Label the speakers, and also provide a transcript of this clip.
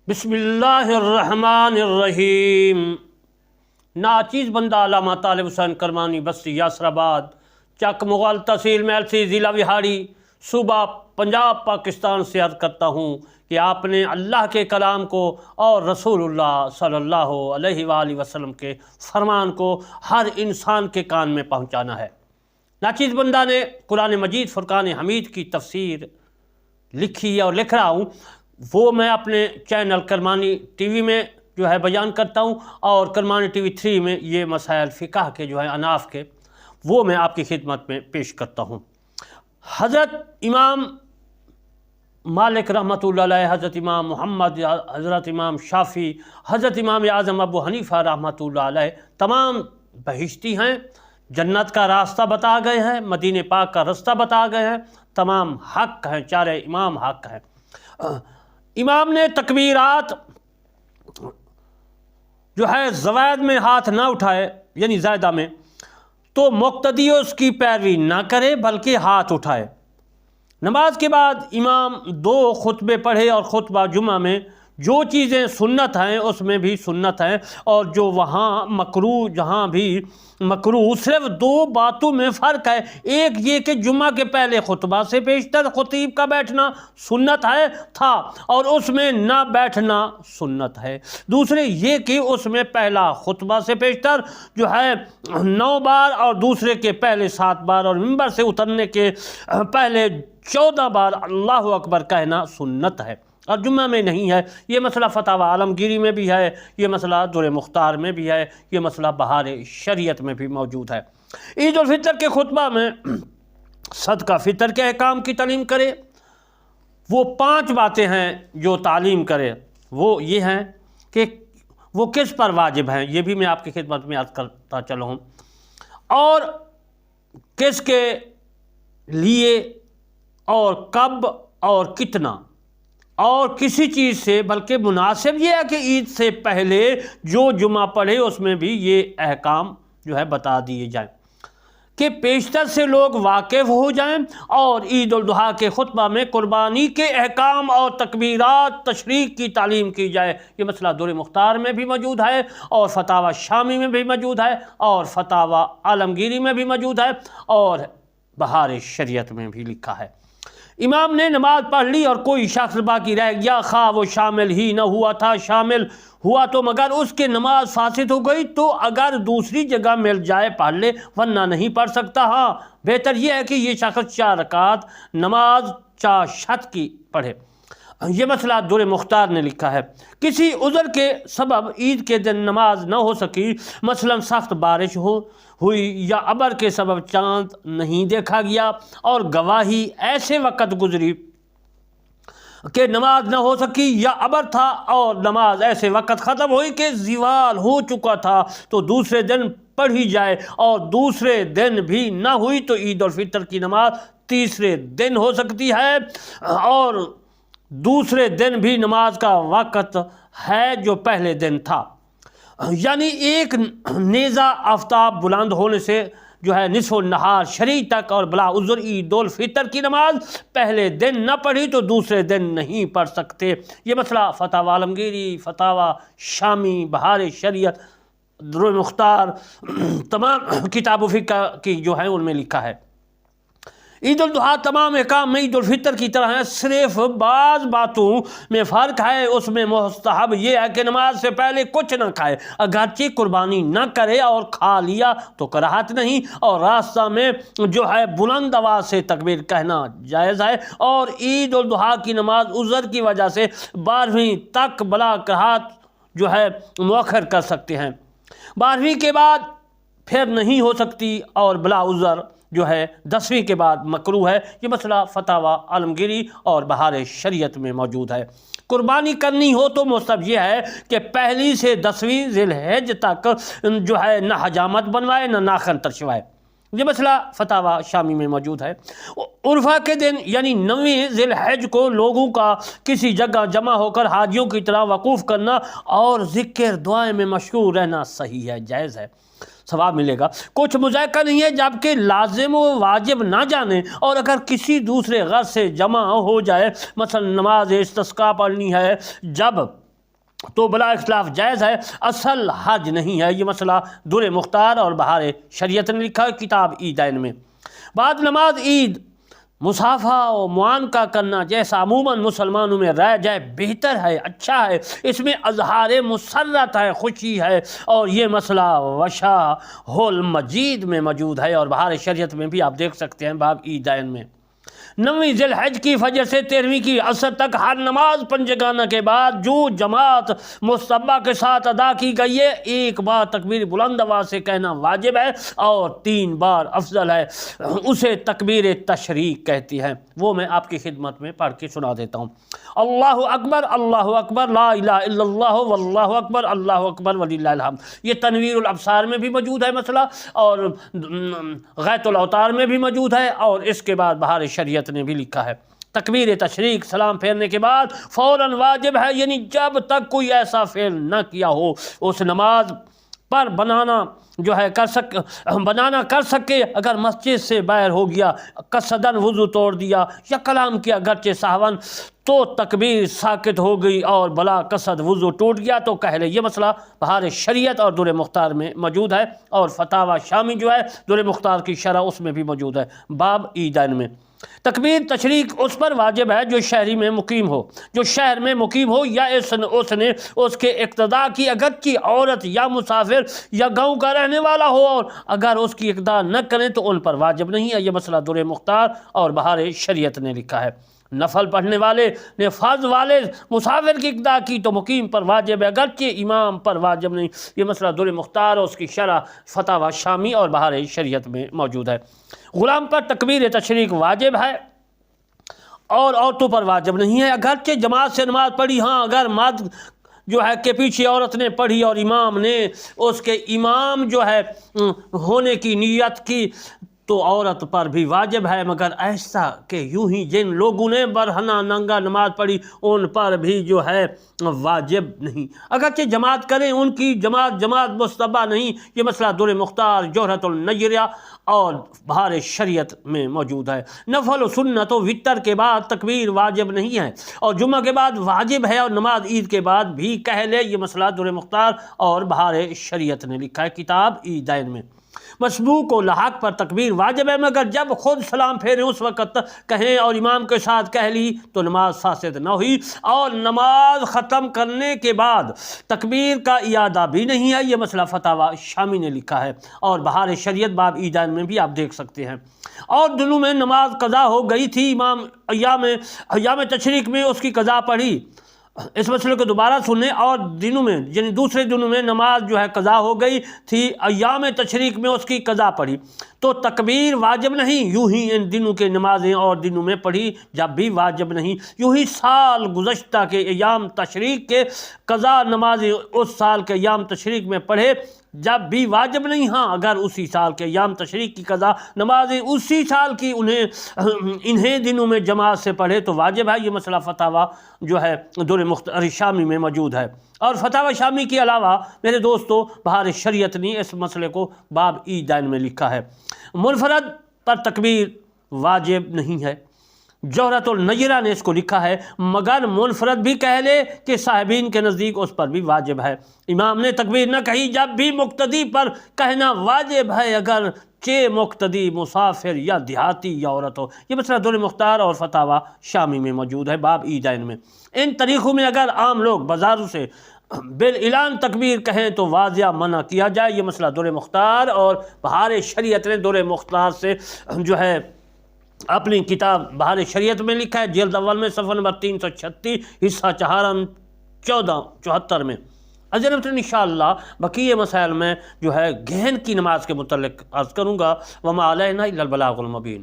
Speaker 1: بسم اللہ الرحمن الرحیم۔ ناچیز بندہ علامہ طالب حسین کرمانی بستی یاسر آباد چک مغل تحصیل میلسی ضلع وہاڑی صوبہ پنجاب پاکستان سے عرض کرتا ہوں کہ آپ نے اللہ کے کلام کو اور رسول اللہ صلی اللہ علیہ وآلہ وسلم کے فرمان کو ہر انسان کے کان میں پہنچانا ہے۔ ناچیز بندہ نے قرآن مجید فرقان حمید کی تفسیر لکھی ہے اور لکھ رہا ہوں، وہ میں اپنے چینل کرمانی ٹی وی میں جو ہے بیان کرتا ہوں، اور کرمانی ٹی وی 3 میں یہ مسائل فقہ کے جو ہے اناف کے وہ میں آپ کی خدمت میں پیش کرتا ہوں۔ حضرت امام مالک رحمۃ اللہ علیہ، حضرت امام محمد، حضرت امام شافعی، حضرت امام اعظم ابو حنیفہ رحمۃ اللہ علیہ تمام بہشتی ہیں، جنت کا راستہ بتا گئے ہیں، مدینہ پاک کا راستہ بتا گئے ہیں، تمام حق ہیں، چارے امام حق ہیں۔ امام نے تکبیرات جو ہے زوائد میں ہاتھ نہ اٹھائے، یعنی زائدہ میں، تو مقتدی اس کی پیروی نہ کرے بلکہ ہاتھ اٹھائے۔ نماز کے بعد امام 2 خطبے پڑھے، اور خطبہ جمعہ میں جو چیزیں سنت ہیں اس میں بھی سنت ہیں، اور جو وہاں مکروہ جہاں بھی مکروہ، صرف 2 باتوں میں فرق ہے۔ ایک یہ کہ جمعہ کے پہلے خطبہ سے بیشتر خطیب کا بیٹھنا سنت تھا، اور اس میں نہ بیٹھنا سنت ہے۔ دوسرے یہ کہ اس میں پہلا خطبہ سے بیشتر جو ہے 9 بار، اور دوسرے کے پہلے 7 بار، اور ممبر سے اترنے کے پہلے 14 بار اللہ اکبر کہنا سنت ہے، اور جمعہ میں نہیں ہے۔ یہ مسئلہ فتاوی عالمگیری میں بھی ہے، یہ مسئلہ در مختار میں بھی ہے، یہ مسئلہ بہار شریعت میں بھی موجود ہے۔ عید الفطر کے خطبہ میں صدقہ فطر کے احکام کی تعلیم کرے۔ وہ 5 باتیں ہیں جو تعلیم کرے، وہ یہ ہیں کہ وہ کس پر واجب ہیں، یہ بھی میں آپ کی خدمت میں عرض کرتا چلا ہوں، اور کس کے لیے، اور کب، اور کتنا، اور کسی چیز سے، بلکہ مناسب یہ ہے کہ عید سے پہلے جو جمعہ پڑھے اس میں بھی یہ احکام جو ہے بتا دیے جائیں کہ پیشتر سے لوگ واقف ہو جائیں، اور عید الاضحیٰ کے خطبہ میں قربانی کے احکام اور تکبیرات تشریق کی تعلیم کی جائے۔ یہ مسئلہ در مختار میں بھی موجود ہے، اور فتاوی شامی میں بھی موجود ہے، اور فتاوی عالمگیری میں بھی موجود ہے، اور بہار شریعت میں بھی لکھا ہے۔ امام نے نماز پڑھ لی اور کوئی شخص باقی رہ گیا، خواہ وہ شامل ہی نہ ہوا تھا، شامل ہوا تو مگر اس کے نماز فاسد ہو گئی، تو اگر دوسری جگہ مل جائے پڑھ لے، ورنہ نہیں پڑھ سکتا۔ ہاں، بہتر یہ ہے کہ یہ شخص 4 رکعت نماز چاشت کی پڑھے۔ یہ مسئلہ در مختار نے لکھا ہے۔ کسی عذر کے سبب عید کے دن نماز نہ ہو سکی، مثلا سخت بارش ہوئی، یا ابر کے سبب چاند نہیں دیکھا گیا، اور گواہی ایسے وقت گزری کہ نماز نہ ہو سکی، یا ابر تھا اور نماز ایسے وقت ختم ہوئی کہ زوال ہو چکا تھا، تو دوسرے دن پڑھی جائے، اور دوسرے دن بھی نہ ہوئی تو عید الفطر کی نماز تیسرے دن ہو سکتی ہے، اور دوسرے دن بھی نماز کا وقت ہے جو پہلے دن تھا۔ یعنی ایک نیزہ آفتاب بلند ہونے سے جو ہے نصف النہار شرع تک، اور بلا عذر عید الفطر کی نماز پہلے دن نہ پڑھی تو دوسرے دن نہیں پڑھ سکتے۔ یہ مسئلہ فتاوی عالمگیری، فتاوی شامی، بہار شریعت، در مختار، تمام کتاب و فقہ کی جو ہے ان میں لکھا ہے۔ عید الاضحیٰ تمام احکام میں عید الفطر کی طرح ہے، صرف بعض باتوں میں فرق ہے۔ اس میں مستحب یہ ہے کہ نماز سے پہلے کچھ نہ کھائے، اگرچہ قربانی نہ کرے، اور کھا لیا تو کراہت نہیں، اور راستہ میں جو ہے بلند آواز سے تکبیر کہنا جائز ہے، اور عید الاضحیٰ کی نماز عذر کی وجہ سے 12ویں تک بلا کراہت جو ہے مؤخر کر سکتے ہیں، 12ویں کے بعد پھر نہیں ہو سکتی، اور بلا عذر جو ہے 10ویں کے بعد مکروہ ہے۔ یہ مسئلہ فتاوی عالمگیری اور بہار شریعت میں موجود ہے۔ قربانی کرنی ہو تو مستحب یہ ہے کہ 1 سے 10ویں ذی الحج تک جو ہے نہ حجامت بنوائے، نہ ناخن ترشوائے۔ یہ مسئلہ فتاوی شامی میں موجود ہے۔ عرفہ کے دن یعنی 9ویں ذی الحج کو لوگوں کا کسی جگہ جمع ہو کر حاجیوں کی طرح وقوف کرنا اور ذکر دعائیں میں مشغول رہنا صحیح ہے، جائز ہے، ثواب ملے گا، کچھ مذائقہ نہیں ہے، جبکہ لازم و واجب نہ جانے، اور اگر کسی دوسرے غرض سے جمع ہو جائے، مثلا نماز استسقاء پڑھنی ہے، جب تو بلا اختلاف جائز ہے، اصل حج نہیں ہے۔ یہ مسئلہ در مختار اور بہار شریعت نے لکھا ہے کتاب عیدین میں۔ بعد نماز عید مصافحہ و معانقہ کرنا جیسا عموماً مسلمانوں میں رائج ہے، بہتر ہے، اچھا ہے، اس میں اظہار مسرت ہے، خوشی ہے، اور یہ مسئلہ وشاہ المجید میں موجود ہے، اور بہار شریعت میں بھی آپ دیکھ سکتے ہیں باب عیدین میں۔ 9ویں ذی الحج کی فجر سے 13ویں کی عصر تک ہر نماز پنجگانہ کے بعد جو جماعت مصطبہ کے ساتھ ادا کی گئی ہے، ایک بار تکبیر بلند آواز سے کہنا واجب ہے، اور 3 بار افضل ہے، اسے تکبیر تشریق کہتی ہے۔ وہ میں آپ کی خدمت میں پڑھ کے سنا دیتا ہوں۔ اللہ اکبر لا الہ الا اللہ واللہ اکبر اللہ اکبر وللہ الحمد۔ یہ تنویر الابصار میں بھی موجود ہے مسئلہ، اور غیت الاوتار میں بھی موجود ہے، اور اس کے بعد بہار شریعت نے بھی لکھا ہے۔ تکبیر تشریق سلام پھیرنے کے بعد فوراً واجب ہے، یعنی جب تک کوئی ایسا فعل نہ کیا ہو اس نماز پر بنانا کر سکے۔ اگر مسجد سے باہر ہو گیا، قصدن وضو توڑ دیا یا کلام کیا گرچہ سہون، تو تکبیر ساکت ہو گئی اور بلا قصد وضو ٹوٹ گیا تو کہہ لے۔ یہ مسئلہ بہار شریعت اور در مختار میں موجود ہے، اور فتاوی شامی جو ہے در مختار کی شرح اس میں بھی موجود ہے باب عیدین میں۔ تکبیر تشریق اس پر واجب ہے جو شہری میں مقیم ہو، جو شہر میں مقیم ہو یا اس نے اس کے اقتداء کی، اگرچہ عورت یا مسافر یا گاؤں کا رہنے والا ہو، اور اگر اس کی اقتداء نہ کریں تو ان پر واجب نہیں ہے۔ یہ مسئلہ در مختار اور بہار شریعت نے لکھا ہے۔ نفل پڑھنے والے نے فرض والے مسافر کی اقتداء کی تو مقیم پر واجب ہے، اگرچہ امام پر واجب نہیں۔ یہ مسئلہ در مختار اور اس کی شرح فتاوی شامی اور بہار شریعت میں موجود ہے۔ غلام پر تکبیر تشریق واجب ہے اور عورتوں پر واجب نہیں ہے، اگرچہ جماعت سے نماز پڑھی۔ ہاں اگر مرد جو ہے کہ پیچھے عورت نے پڑھی اور امام نے اس کے امام جو ہے ہونے کی نیت کی تو عورت پر بھی واجب ہے، مگر ایسا کہ یوں ہی جن لوگوں نے برہنہ ننگا نماز پڑھی ان پر بھی جو ہے واجب نہیں، اگرچہ جماعت کریں، ان کی جماعت مستحبہ نہیں۔ یہ مسئلہ در مختار جوہرۃ النجریہ اور بہار شریعت میں موجود ہے۔ نفل و سنت و وتر کے بعد تکبیر واجب نہیں ہے، اور جمعہ کے بعد واجب ہے، اور نماز عید کے بعد بھی کہہ لے۔ یہ مسئلہ در مختار اور بہار شریعت نے لکھا ہے کتاب عیدین میں۔ مسبوق و لحاق پر تکبیر واجب ہے، مگر جب خود سلام پھیریں اس وقت کہیں اور امام کے ساتھ کہہ لی تو نماز فاسد نہ ہوئی، اور نماز ختم کرنے کے بعد تکبیر کا اعادہ بھی نہیں ہے۔ یہ مسئلہ فتاوی شامی نے لکھا ہے، اور بہار شریعت باب عیدین میں بھی آپ دیکھ سکتے ہیں۔ اور دنوں میں نماز قضا ہو گئی تھی، امام ایام تشریق میں اس کی قضا پڑھی، اس مسئلے کو دوبارہ سنیں، اور دنوں میں یعنی دوسرے دنوں میں نماز جو ہے قضا ہو گئی تھی، ایام تشریق میں اس کی قضا پڑھی تو تکبیر واجب نہیں، یوں ہی ان دنوں کے نمازیں اور دنوں میں پڑھی جب بھی واجب نہیں، یوں ہی سال گزشتہ کے ایام تشریق کے قضا نمازیں اس سال کے ایام تشریق میں پڑھے جب بھی واجب نہیں۔ ہاں اگر اسی سال کے ایام تشریق کی قضا نمازیں اسی سال کی انہیں دنوں میں جماعت سے پڑھے تو واجب ہے۔ یہ مسئلہ فتاوی جو ہے در مختار شامی میں موجود ہے، اور فتاوی شامی کے علاوہ میرے دوستو بہار شریعت نے اس مسئلے کو باب عیدین میں لکھا ہے۔ منفرد پر تکبیر واجب نہیں ہے، جوہرۃ النجریہ نے اس کو لکھا ہے، مگر منفرد بھی کہہ لے کہ صاحبین کے نزدیک اس پر بھی واجب ہے۔ امام نے تکبیر نہ کہی جب بھی مقتدی پر کہنا واجب ہے، اگر مقتدی مسافر یا دیہاتی یا عورت ہو۔ یہ مسئلہ در مختار اور فتاوی شامی میں موجود ہے باب عیدین میں۔ ان طریقوں میں اگر عام لوگ بازاروں سے بالاعلان تکبیر کہیں تو واضح منع کیا جائے۔ یہ مسئلہ در مختار اور بہار شریعت نے در مختار سے جو ہے اپنی کتاب بہار شریعت میں لکھا ہے، جلد اول میں صفحہ نمبر 336 حصہ چہارم 1474 میں۔ اجرمت انشاءاللہ بقیہ مسائل میں جو ہے گہن کی نماز کے متعلق عرض کروں گا۔ وما علینا الا البلاغ المبین۔